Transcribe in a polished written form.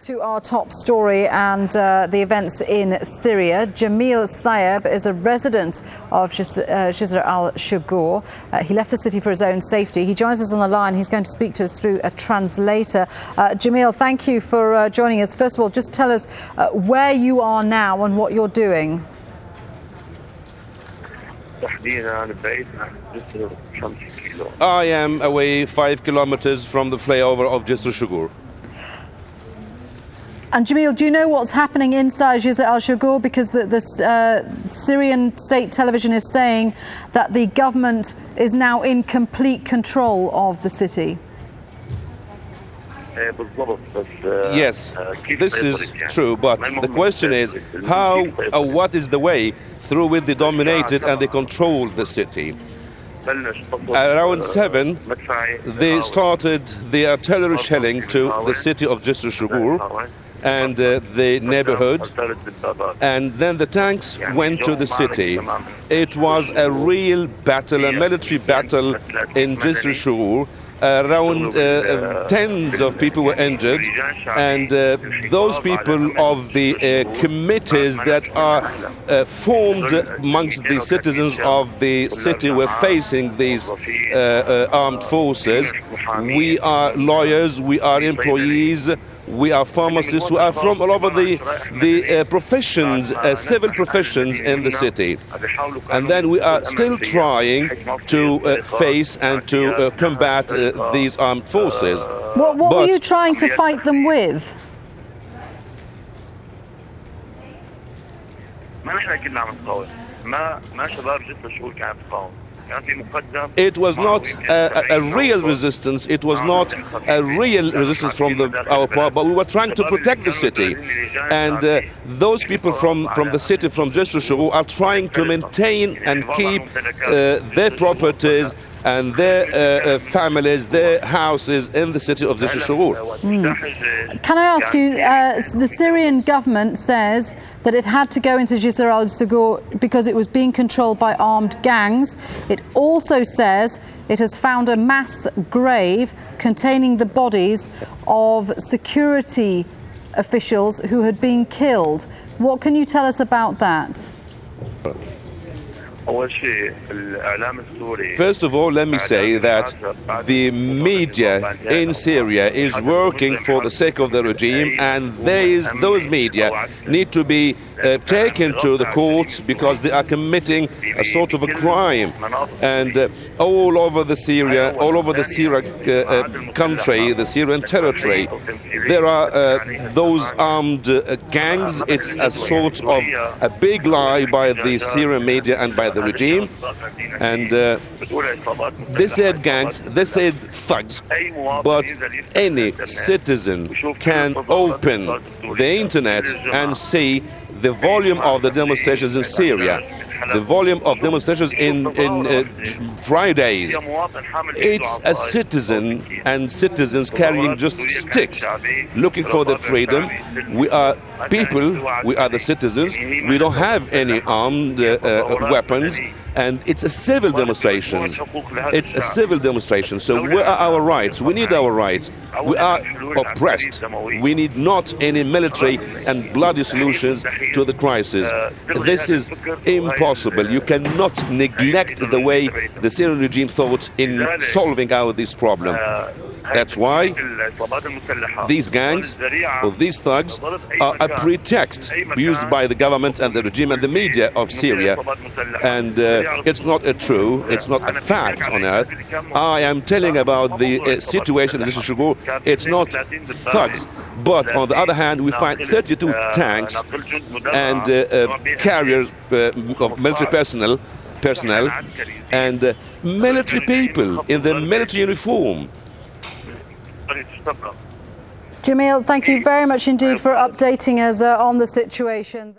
To our top story and the events in Syria. Jamil Sayib is a resident of Jisr al Shughur. He left the city for his own safety. He joins us on the line. He's going to speak to us through a translator. Jamil, thank you for joining us. First of all, just tell us where you are now and what you're doing. I am away 5 kilometers from the flyover of Jisr al Shughur. And Jamil, do you know what's happening inside Jisr al Shughur? Because the Syrian state television is saying that the government is now in complete control of the city. Yes, this is true, but the question is what is the way through which they dominated and they controlled the city? Around 7, they started the artillery shelling to the city of Jisr al Shughur and the neighborhood, and then the tanks went to the city. It was a real battle, a military battle in Jisr al Shughur. Around tens of people were injured, and those people of the committees that are formed amongst the citizens of the city were facing these armed forces. We are lawyers, we are employees, we are pharmacists, we are from all over the professions, civil professions in the city. And then we are still trying to face and to combat these armed forces. What were you trying to fight them with? It was not a real resistance. It was not a real resistance from our part, but we were trying to protect the city. And those people from the city, from Jisr al Shughur, are trying to maintain and keep their properties and their families, their houses in the city of Jisr al Shughur. Can I ask you, the Syrian government says that it had to go into Jisr al Shughur because it was being controlled by armed gangs. It also says it has found a mass grave containing the bodies of security officials who had been killed. What can you tell us about that? First of all, let me say that the media in Syria is working for the sake of the regime, and those media need to be taken to the courts because they are committing a sort of a crime. And all over the Syria country, the Syrian territory, there are those armed gangs. It's a sort of a big lie by the Syrian media and by the regime, and they said gangs, they said thugs, but any citizen can open the internet and see the volume of the demonstrations in Syria, the volume of demonstrations in Fridays. It's a citizen and citizens carrying just sticks, looking for their freedom. We are people, we are the citizens, we don't have any armed weapons, and it's a civil demonstration. It's a civil demonstration. So where are our rights? We need our rights. We are oppressed. We need not any military and bloody solutions to the crisis. This is impossible. You cannot neglect the way the Syrian regime thought in solving out this problem. That's why these gangs, or these thugs, are a pretext used by the government and the regime and the media of Syria. And it's not true, it's not a fact on earth. I am telling about the situation in Jisr al Shughur. It's not thugs. But on the other hand, we find 32 tanks and carriers of military personnel and military people in the military uniform. Jamil, thank you very much indeed for updating us on the situation.